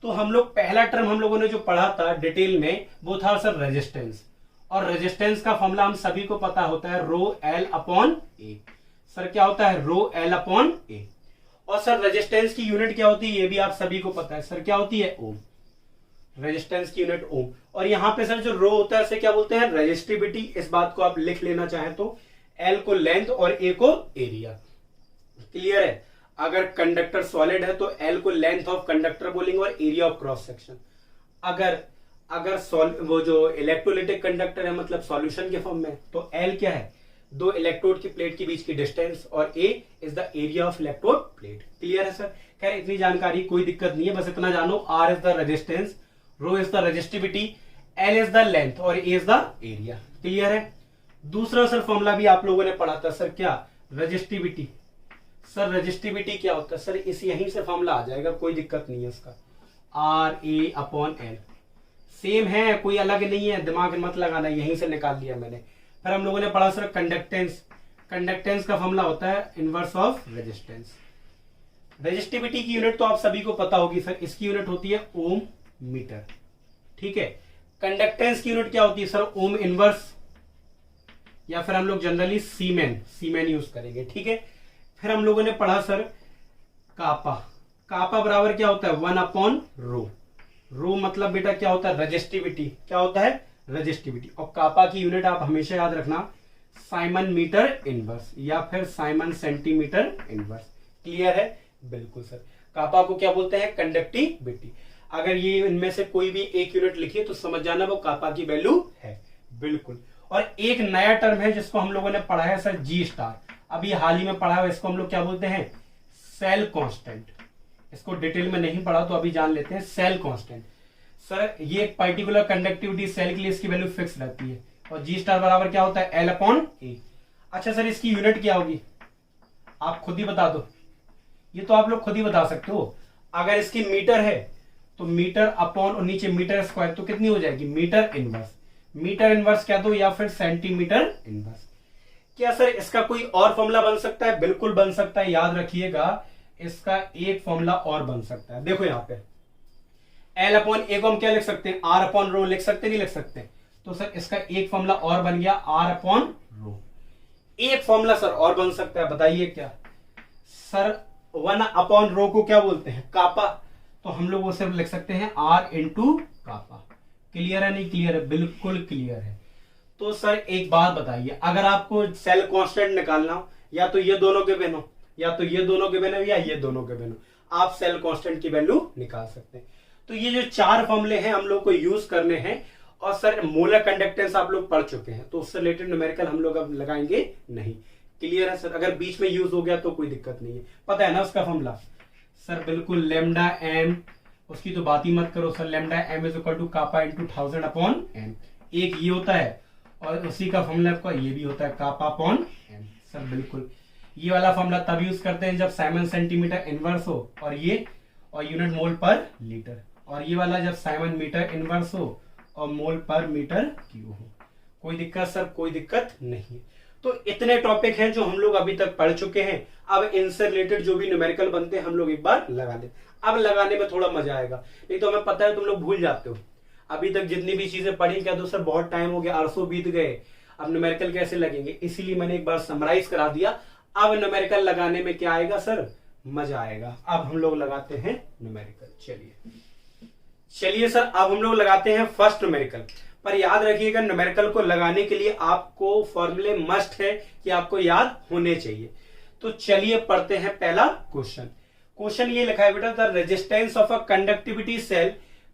तो हम लोग पहला टर्म हम लोगों ने जो पढ़ा था डिटेल में वो था सर रेजिस्टेंस, और रेजिस्टेंस का फॉर्मूला हम सभी को पता होता है रो एल अपॉन ए। सर क्या होता है रो एल अपॉन ए। और सर रेजिस्टेंस की यूनिट क्या होती है ये भी आप सभी को पता है, सर क्या होती है ओम। रेजिस्टेंस की यूनिट ओम। और यहां पे सर जो रो होता है उसे क्या बोलते हैं रेजिस्टिविटी। इस बात को आप लिख लेना चाहें तो एल को लेंथ और ए को एरिया। क्लियर है। अगर कंडक्टर सॉलिड है तो एल को लेंथ ऑफ कंडक्टर बोलेंगे और एरिया ऑफ क्रॉस सेक्शन। अगर वो जो इलेक्ट्रोलिटिक कंडक्टर है मतलब सॉल्यूशन के फॉर्म में तो एल क्या है दो इलेक्ट्रोड की प्लेट के बीच की डिस्टेंस और A is the area of electrode plate. Clear है सर। खैर इतनी जानकारी कोई दिक्कत नहीं है, बस इतना जानो R is the resistance, rho is the resistivity, L is the length और A is the area. Clear है। दूसरा सर फॉर्मूला भी आप लोगों ने पढ़ा था सर क्या रेजिस्टिविटी। सर रेजिस्टिविटी क्या होता है सर इस यहीं से फॉर्मूला आ जाएगा, कोई दिक्कत नहीं है उसका। R A upon L same है, कोई अलग नहीं है, दिमाग मत लगाना, यहीं से निकाल लिया मैंने। फिर हम लोगों ने पढ़ा सर कंडक्टेंस। कंडक्टेंस का फॉर्मूला होता है इनवर्स ऑफ रेजिस्टेंस। रेजिस्टिविटी की यूनिट तो आप सभी को पता होगी सर, इसकी यूनिट होती है ओम मीटर। ठीक है। कंडक्टेंस की यूनिट क्या होती है सर ओम इनवर्स, या फिर हम लोग जनरली सीमेन यूज करेंगे। ठीक है। फिर हम लोगों ने पढ़ा सर कापा। कापा बराबर क्या होता है 1 अपॉन रो। रो मतलब बेटा क्या होता है रेजिस्टिविटी। क्या होता है रेजिस्टिविटी। और कापा की यूनिट आप हमेशा याद रखना साइमन मीटर इनवर्स या फिर साइमन सेंटीमीटर इनवर्स। क्लियर है। बिल्कुल सर। कापा को क्या बोलते हैं कंडक्टिविटी। अगर ये इनमें से कोई भी एक यूनिट लिखिए तो समझ जाना वो कापा की वैल्यू है। बिल्कुल। और एक नया टर्म है जिसको हम लोगों ने पढ़ा है सर जी स्टार, अभी हाल ही में पढ़ा है, इसको हम लोग क्या बोलते हैं सेल कांस्टेंट। इसको डिटेल में नहीं पढ़ा तो अभी जान लेते हैं सेल कांस्टेंट। सर ये एक पर्टिकुलर कंडक्टिविटी सेल के लिए इसकी वैल्यू फिक्स रहती है और जी स्टार बराबर क्या होता है एल अपॉन ए। अच्छा सर इसकी यूनिट क्या होगी आप खुद ही बता दो, ये तो आप लोग खुद ही बता सकते हो। अगर इसकी मीटर है तो मीटर अपॉन और नीचे मीटर स्क्वायर तो कितनी हो जाएगी मीटर इनवर्स। मीटर इनवर्स क्या दो या फिर सेंटीमीटर इनवर्स। क्या सर इसका कोई और फॉर्मूला बन सकता है? बिल्कुल बन सकता है। याद रखिएगा इसका एक फॉर्मूला और बन सकता है। देखो यहाँ पे एल अपॉन ए को हम क्या लिख सकते हैं आर अपॉन रो लिख सकते नहीं लिख सकते। तो सर इसका एक फॉर्मूला और बन गया आर अपॉन रो। एक फॉर्मूला सर और बन सकता है, बताइए क्या सर 1 अपॉन रो को क्या बोलते हैं कापा, तो हम लोग वो सिर्फ लिख सकते हैं आर इंटू कापा। क्लियर है नहीं क्लियर है? बिल्कुल क्लियर है। तो सर एक बात बताइए अगर आपको सेल कांस्टेंट निकालना हो या तो ये दोनों के बिनो या तो ये दोनों के बिनो या ये दोनों के बिनो आप सेल कांस्टेंट की वैल्यू निकाल सकते हैं। तो ये जो चार फॉर्मूले हैं हम लोग को यूज करने हैं। और सर मोलर कंडक्टेंस आप लोग पढ़ चुके हैं तो उससे रिलेटेड न्यूमेरिकल हम लोग अब लगाएंगे नहीं। क्लियर है सर। अगर बीच में यूज हो गया तो कोई दिक्कत नहीं है, पता है ना उसका फॉर्मूला सर। बिल्कुल लेमडा एम, उसकी तो बात ही मत करो sir. Lambda M is equal to kappa into 1000 upon M. एक ये होता है और उसी का फॉर्मूला आपका ये भी होता है कापा अपॉन एम। सर बिल्कुल ये वाला फॉर्मूला तब यूज करते हैं जब साइमन सेंटीमीटर इनवर्स हो और ये और यूनिट मोल पर लीटर, और ये वाला जब साइमन मीटर इनवर्स हो और मोल पर मीटर क्यूब हो। कोई दिक्कत सर? कोई दिक्कत नहीं। तो इतने टॉपिक हैं जो हम लोग अभी तक पढ़ चुके हैं। अब इनसे रिलेटेड जो भी न्यूमेरिकल बनते हैं हम लोग एक बार लगा लें। अब लगाने में थोड़ा मजा आएगा, नहीं तो हमें पता है तुम लोग भूल जाते हो। अभी तक जितनी भी चीजें पढ़ी क्या तो सर बहुत टाइम हो गया, अरसों बीत गए, अब न्यूमेरिकल कैसे लगेंगे, इसीलिए मैंने एक बार समराइज करा दिया। अब न्यूमेरिकल लगाने में क्या आएगा सर मजा आएगा। अब हम लोग लगाते हैं न्यूमेरिकल। चलिए सर अब हम लोग लगाते हैं फर्स्ट न्यूमेरिकल। पर याद रखिएगा न्यूमेरिकल को लगाने के लिए आपको फॉर्मूले मस्ट है कि आपको याद होने चाहिए। तो चलिए पढ़ते हैं पहला क्वेश्चन। क्वेश्चन ये लिखा है बेटा the resistance of a conductivity cell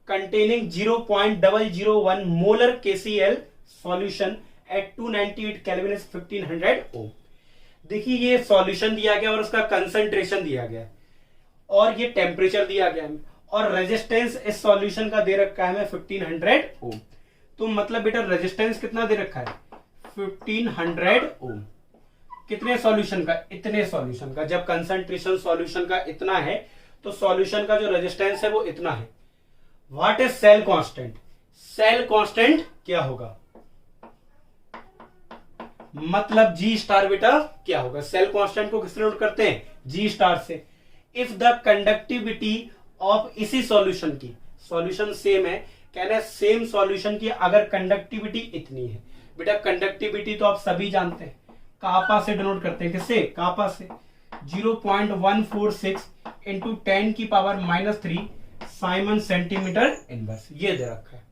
containing 0.001 molar KCl solution at 298 kelvin is 1500 ohm. देखिए ये सॉल्यूशन दिया गया और उसका कंसंट्रेशन दिया गया और ये टेम्परेचर दिया गया है और रेजिस्टेंस इस सॉल्यूशन का दे रखा है हमें 1500 ओम। तो मतलब बेटा रेजिस्टेंस कितना दे रखा है 1500 ओम। कितने सॉल्यूशन का? इतने सॉल्यूशन का। जब कंसंट्रेशन सॉल्यूशन का इतना है तो सॉल्यूशन का जो रेजिस्टेंस है वो इतना है। What is cell constant? Cell constant क्या होगा? मतलब जी स्टार बेटा क्या होगा? सेल कांस्टेंट को किससे नोट करते हैं? जी स्टार से। इफ द कंडक्टिविटी ऑफ इसी सॉल्यूशन की, सॉल्यूशन सेम है, कहना है सेम सॉल्यूशन की अगर कंडक्टिविटी इतनी है। बेटा कंडक्टिविटी तो आप सभी जानते हैं, कापा से डिनोट करते हैं, किससे? कापा से। 0.146 इंटू 10 की पावर -3 साइमन सेंटीमीटर इनवर्स, ये दे रखा है।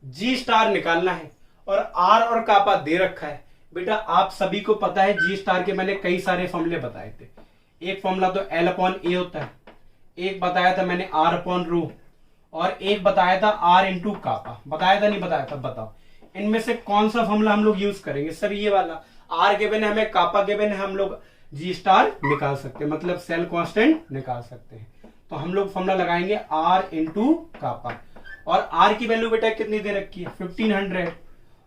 जी स्टार निकालना है और आर और कापा दे रखा है। बेटा आप सभी को पता है जी स्टार के मैंने कई सारे फॉर्मूले बताए थे। एक फॉर्मूला तो L/A होता है, एक बताया था मैंने R/ρ, और एक बताया था R इंटू कापा। बताया था नहीं बताया था? बताओ इनमें से कौन सा फॉर्मूला हम लोग यूज करेंगे? सर ये वाला। R गिवन है हमें, कापा गिवन है, हम लोग जी स्टार निकाल सकते हैं, मतलब सेल कांस्टेंट निकाल सकते हैं। तो हम लोग फॉर्मूला लगाएंगे R इंटू कापा, और R की वैल्यू बेटा कितनी दे रखी है? 1500,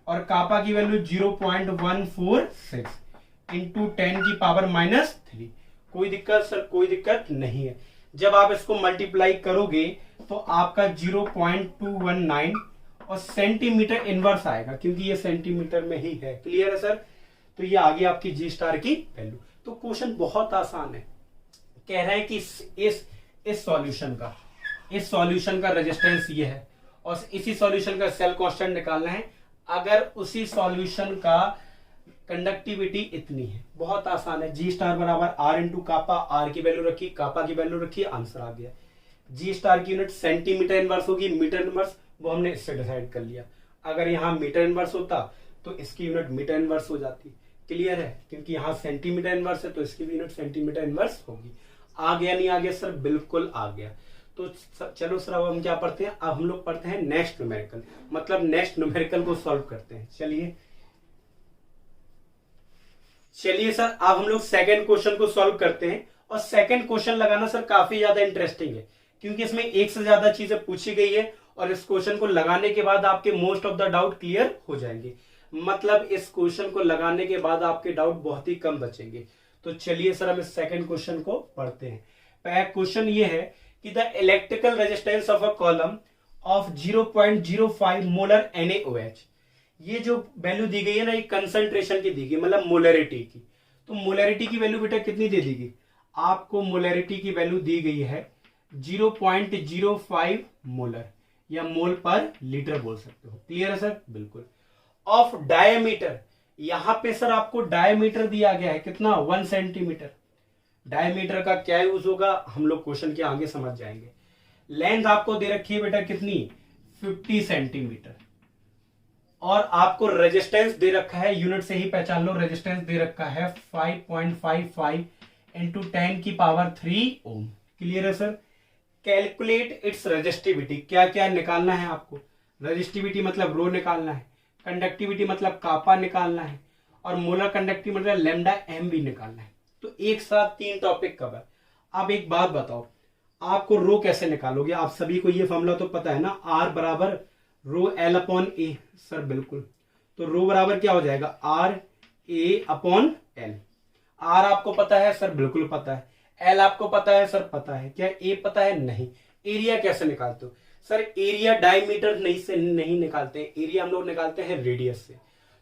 और कापा की वैल्यू 0.146 इंटू 10 की पावर -3। कोई दिक्कत सर? कोई दिक्कत नहीं है। जब आप इसको मल्टीप्लाई करोगे तो आपका 0.219 और सेंटीमीटर इनवर्स आएगा, क्योंकि ये सेंटीमीटर में ही है। क्लियर है सर? तो ये आ गई आपकी जी स्टार की वैल्यू। तो क्वेश्चन बहुत आसान है, कह रहा है कि इस सॉल्यूशन का रेजिस्टेंस ये है और इसी सॉल्यूशन का सेल कांस्टेंट निकालना है अगर उसी सॉल्यूशन का कंडक्टिविटी इतनी है। बहुत आसान है। जी स्टार बराबर आर इंटू कापा, आर की वैल्यू रखी, कापा की वैल्यू रखी, आंसर आ गया। जी स्टार की यूनिट सेंटीमीटर इनवर्स होगी, मीटर इनवर्स वो हमने इससे डिसाइड कर लिया। अगर यहाँ मीटर इनवर्स होता तो इसकी यूनिट मीटर इनवर्स हो जाती। क्लियर है? क्योंकि यहाँ सेंटीमीटर इनवर्स है तो इसकी भी यूनिट सेंटीमीटर इनवर्स होगी। आ गया नहीं आ गया सर? बिल्कुल आ गया। तो चलो सर अब हम क्या पढ़ते हैं? अब हम लोग पढ़ते हैं नेक्स्ट न्यूमेरिकल, मतलब नेक्स्ट न्यूमेरिकल को सॉल्व करते हैं। चलिए सर अब हम लोग सेकंड क्वेश्चन को सॉल्व करते हैं। और सेकंड क्वेश्चन लगाना सर काफी ज्यादा इंटरेस्टिंग है, क्योंकि इसमें एक से ज्यादा चीजें पूछी गई है और इस क्वेश्चन को लगाने के बाद आपके most of the doubt clear हो जाएंगे। मतलब इस क्वेश्चन को लगाने के बाद आपके डाउट बहुत ही कम बचेंगे। तो चलिए सर हम इस सेकंड क्वेश्चन को पढ़ते हैं। पहला क्वेश्चन ये है कि the electrical resistance of a column of 0.05 molar NaOH, ये जो वैल्यू दी गई है ना, ये कंसंट्रेशन की दी गई, मतलब मोलरिटी की। तो मोलरिटी की वैल्यू बेटा कितनी दे दी गई? आपको मोलरिटी की वैल्यू दी गई है 0.05 मोलर, या मोल पर लीटर बोल सकते हो। क्लियर है सर? बिल्कुल। ऑफ डायमीटर, यहां पे सर आपको डायमीटर दिया गया है कितना? 1 सेंटीमीटर। डायमीटर का क्या यूज होगा हम लोग क्वेश्चन के आगे समझ जाएंगे। लेंथ आपको दे रखी है बेटा कितनी? 50 सेंटीमीटर। और आपको रेजिस्टेंस दे रखा है, यूनिट से ही पहचान लो, रेजिस्टेंस दे रखा है 5.55 इंटू 10 की पावर 3 ओम। क्लियर है सर? कैलकुलेट इट्स रेजिस्टिविटी, क्या क्या निकालना है आपको? रेजिस्टिविटी मतलब रो निकालना है, कंडक्टिविटी मतलब कापा निकालना है, और मोलर कंडक्टिविटी मतलब लैम्डा एम भी निकालना है। तो एक साथ 3 टॉपिक कवर। अब एक बात बताओ, आपको रो कैसे निकालोगे? आप सभी को ये फॉर्मूला तो पता है ना, आर बराबर रो L/A। सर बिल्कुल। तो रो बराबर क्या हो जाएगा? RA/L। आर आपको पता है? सर बिल्कुल पता है। एल आपको पता है? सर पता है। क्या ए पता है? नहीं। एरिया कैसे निकालते हो? सर एरिया डायमीटर नहीं निकालते हैं, एरिया हम लोग निकालते हैं रेडियस से।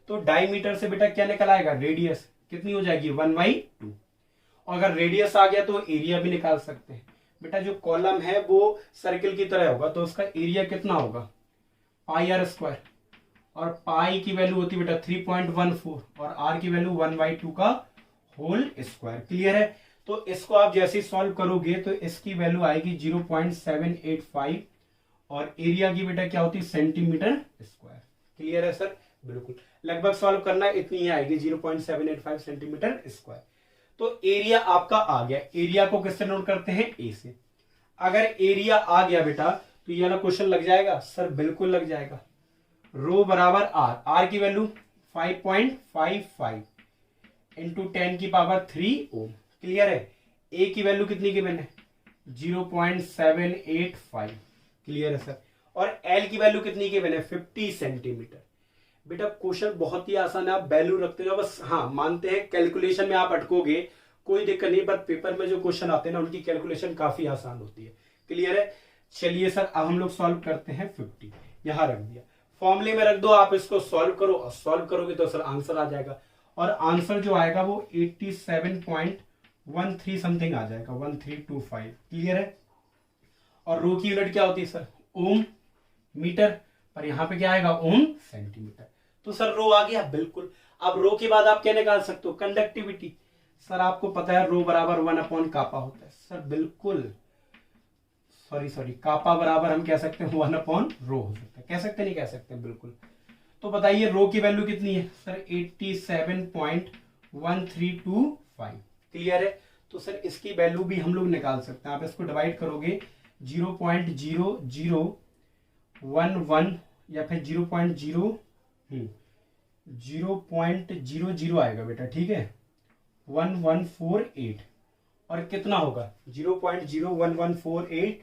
तो डायमीटर से बेटा क्या निकल आएगा? रेडियस कितनी हो जाएगी? 1/2। और अगर रेडियस आ गया तो एरिया भी निकाल सकते हैं। बेटा जो कॉलम है वो सर्किल की तरह होगा, तो उसका एरिया कितना होगा? πr²। और पाई की वैल्यू होती है बेटा 3.14 और आर की वैल्यू 1/2 का होल स्क्वायर। क्लियर है? तो इसको आप जैसे सॉल्व करोगे तो इसकी वैल्यू आएगी 0.785 और एरिया की बेटा क्या होती है? Centimetre square. क्लियर है सर? बिल्कुल। लगभग सॉल्व करना इतनी ही आएगी 0.785 सेंटीमीटर स्क्वायर। तो एरिया आपका आ गया। एरिया को किससे नोट करते हैं? ए से। अगर एरिया आ गया बेटा तो ये वाला क्वेश्चन लग जाएगा? सर बिल्कुल लग जाएगा। रो बराबर आर, आर की वैल्यू 5.55 इंटू 10 की पावर 3 ओम। क्लियर है? ए की वैल्यू कितनी गिवन है? 0.785। क्लियर है सर? और एल की वैल्यू कितनी गिवन है? 50 सेंटीमीटर। बेटा क्वेश्चन बहुत ही आसान है, आप वैल्यू रखते हो बस। हाँ मानते हैं कैलकुलेशन में आप अटकोगे, कोई दिक्कत नहीं, पर पेपर में जो क्वेश्चन आते हैं ना उनकी कैलकुलेशन काफी आसान होती है। क्लियर है? चलिए सर अब हम लोग सॉल्व करते हैं। 50 यहां रख दिया, फॉर्मूले में रख दो, आप इसको सॉल्व करो और सॉल्व करोगे तो सर आंसर आ जाएगा। और आंसर जो आएगा वो 87.13 समथिंग आ जाएगा, 1325। क्लियर है? और रो की यूनिट क्या होती है सर? ओम। मीटर, पर यहाँ पे क्या आएगा ओम सेंटीमीटर। तो सर रो आ गया, बिल्कुल। अब रो के बाद आप क्या निकाल सकते हो, कंडक्टिविटी। सर आपको पता है रो बराबर 1 कापा होता है। सर बिल्कुल, सॉरी कापा बराबर हम कह सकते हैं 1/रो हो सकता है, कह सकते नहीं कह सकते, बिल्कुल। तो बताइए रो की वैल्यू कितनी है सर, 87.1325। क्लियर है। तो सर इसकी वैल्यू भी हम लोग निकाल सकते हैं। आप इसको डिवाइड करोगे 0.0011 या फिर 0.00 आएगा बेटा, ठीक है, 1148। और कितना होगा 0.01148।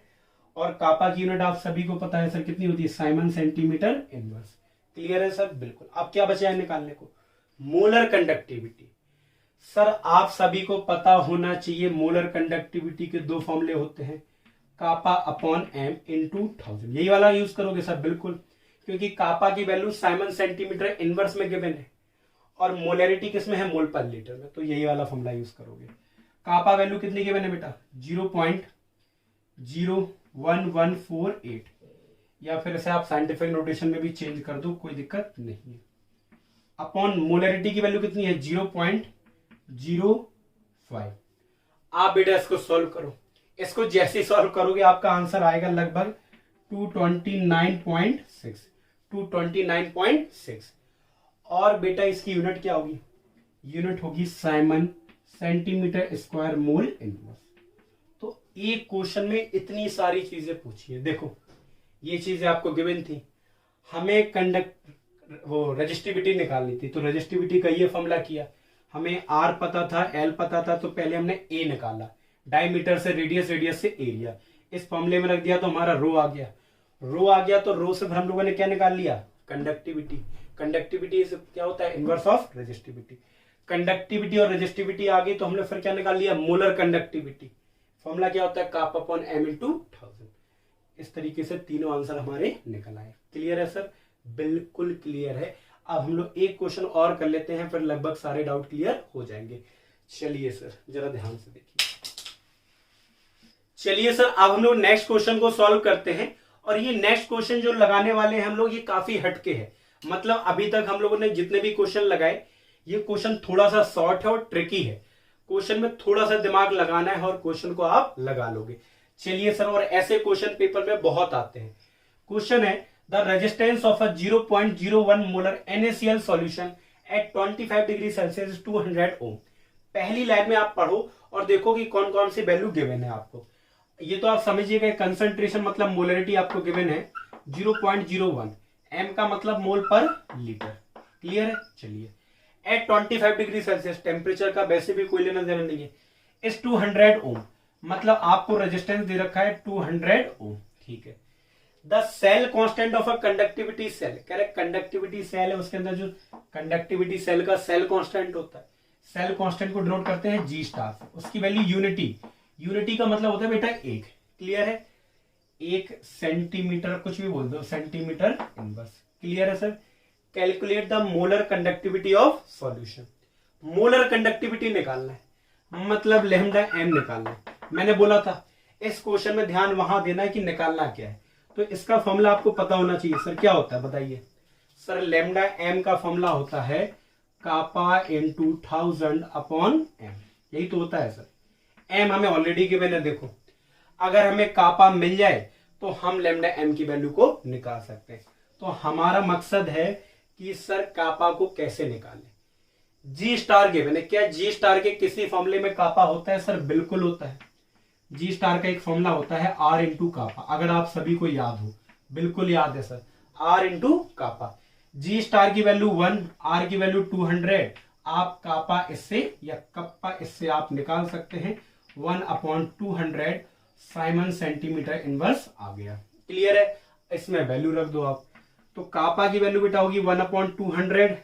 और कापा की यूनिट आप सभी को पता है सर कितनी होती है, साइमन सेंटीमीटर इनवर्स। क्लियर है सर, बिल्कुल। अब क्या बचा है निकालने को, मोलर कंडक्टिविटी। सर आप सभी को पता होना चाहिए मोलर कंडक्टिविटी के दो फॉर्मूले होते हैं, कापा अपॉन एम इंटू 1000। यही वाला यूज करोगे सर, बिल्कुल, क्योंकि कापा की वैल्यू साइमन सेंटीमीटर इनवर्स में गिवन है और मोलरिटी किसमें है, मोल पर लीटर में, तो यही वाला फॉर्मूला यूज करोगे। कापा वैल्यू कितनी गिवन है बेटा, 0.01148, या फिर इसे आप साइंटिफिक नोटेशन में भी चेंज कर दो, कोई दिक्कत नहीं है। अपॉन मोलरिटी की वैल्यू कितनी है, 0.05। आप बेटा इसको सॉल्व करो। इसको जैसे सॉल्व करोगे आपका आंसर आएगा लगभग 229.6। और बेटा इसकी यूनिट क्या होगी, यूनिट होगी Simon centimetre square mole inverse. तो एक क्वेश्चन में इतनी सारी चीजें पूछी है। देखो ये चीजें आपको गिवन थी, हमें रेजिस्टिविटी निकालनी थी, तो रेजिस्टिविटी का ये फॉर्मूला किया। हमें आर पता था, एल पता था, तो पहले हमने ए निकाला, डायमीटर से रेडियस, रेडियस से एरिया, इस फॉर्मूले में रख दिया तो हमारा रो आ गया। रो आ गया तो रो से हम लोगों ने क्या निकाल लिया, कंडक्टिविटी। कंडक्टिविटी क्या होता है, इनवर्स ऑफ रेजिस्टिविटी। कंडक्टिविटी और रेजिस्टिविटी आ गई तो हमने फिर क्या निकाल लिया, मोलर कंडक्टिविटी। फॉर्मूला क्या होता है, काप अपॉन एम इंटू 1000। इस तरीके से तीनों आंसर हमारे निकल आए। क्लियर है सर, बिल्कुल क्लियर है। अब हम लोग एक क्वेश्चन और कर लेते हैं, फिर लगभग सारे डाउट क्लियर हो जाएंगे। चलिए सर जरा ध्यान से देखिए। चलिए सर अब हम लोग नेक्स्ट क्वेश्चन को सॉल्व करते हैं। और ये नेक्स्ट क्वेश्चन जो लगाने वाले हैं हम लोग, ये काफी हटके है। मतलब अभी तक हम लोगों ने जितने भी क्वेश्चन लगाए, ये क्वेश्चन थोड़ा सा शॉर्ट है और ट्रिकी है। क्वेश्चन में थोड़ा सा दिमाग लगाना है और क्वेश्चन को आप लगा लोगे। चलिए सर, और ऐसे क्वेश्चन पेपर में बहुत आते हैं। क्वेश्चन है the resistance of a 0.01 molar NaCl solution at 25 degree Celsius 200 ओम। पहली लाइन में आप पढ़ो और देखो कि कौन कौन सी वैल्यू गिवन है आपको। ये तो आप समझिएगा, कंसंट्रेशन मतलब मोलरिटी आपको गिवन है 0.01, एम का मतलब मोल पर लीटर। क्लियर है। चलिए एट 25 डिग्री सेल्सियस, टेम्परेचर का वैसे भी कोई लेना देना नहीं है। इस 200 ओम मतलब आपको रेजिस्टेंस दे रखा है 200 ओम। ठीक है। The cell constant of a conductivity cell, कह रहे कंडक्टिविटी सेल है, उसके अंदर जो कंडक्टिविटी सेल का सेल कांस्टेंट होता है, सेल कांस्टेंट को डिनोट करते हैं जी स्टार। उसकी वैल्यू यूनिटी, यूनिटी का मतलब होता है बेटा एक। क्लियर है। 1 सेंटीमीटर, कुछ भी बोल दो, सेंटीमीटर इनवर्स। क्लियर है sir. Calculate the molar conductivity of solution. Molar conductivity निकालना है, मतलब लैम्डा एम निकालना है। मैंने बोला था इस क्वेश्चन में ध्यान वहां देना है कि निकालना क्या है, तो इसका फॉर्मूला आपको पता होना चाहिए। सर क्या होता है बताइए। सर लैम्डा एम का फॉर्मूला होता है कापा इंटू 1000 अपॉन एम, यही तो होता है सर। एम हमें ऑलरेडी गिवन है। देखो अगर हमें कापा मिल जाए तो हम लैम्डा एम की वैल्यू को निकाल सकते हैं। तो हमारा मकसद है कि सर कापा को कैसे निकालें। जी स्टार गिवन है, क्या जी स्टार के किसी फॉर्मूले में कापा होता है? सर बिल्कुल होता है। जी स्टार का एक फॉर्मूला होता है आर इंटू कापा, अगर आप सभी को याद हो, बिल्कुल याद है sir, R into kappa. G star की वैल्यू 1, आर की वैल्यू 200, आप कापा इससे या कप्पा इससे आप निकाल सकते हैं 1/200 साइमन सेंटीमीटर इनवर्स आ गया। क्लियर है। इसमें वैल्यू रख दो आप, तो कापा की वैल्यू बेटा होगी 1/200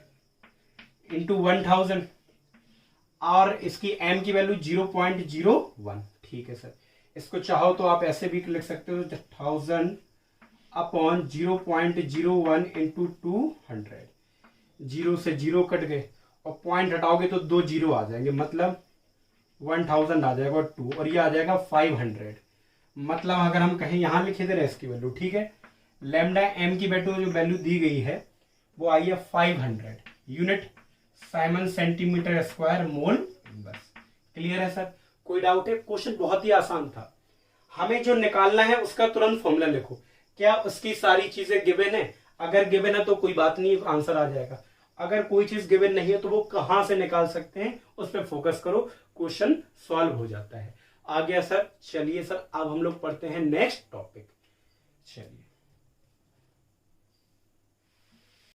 इंटू 1000 और इसकी एम की वैल्यू 0.01। ठीक है सर। इसको चाहो तो आप ऐसे भी लिख सकते हो 1000 अपॉन 0.01 इंटू 200। 0 से 0 कट गए और पॉइंट हटाओगे तो 2 0 आ जाएंगे, मतलब 1000 आ जाएगा और 2 और ये आ जाएगा 500। मतलब अगर हम कहीं यहां लिखे दे रहे इसकी वैल्यू, ठीक है, लैम्डा एम की बेटो जो वैल्यू दी गई है वो आई है 500 unit Simon centimetre square mole inverse. Clear है सर? कोई डाउट है? क्वेश्चन बहुत ही आसान था। हमें जो निकालना है उसका तुरंत फॉर्मूला लिखो। क्या उसकी सारी चीजें गिवन है? अगर गिवन है तो कोई बात नहीं, आंसर आ जाएगा। अगर कोई चीज गिवन नहीं है तो वो कहां से निकाल सकते हैं, उस पर फोकस करो, क्वेश्चन सॉल्व हो जाता है। आ गया सर? चलिए सर, अब हम लोग पढ़ते हैं नेक्स्ट टॉपिक। चलिए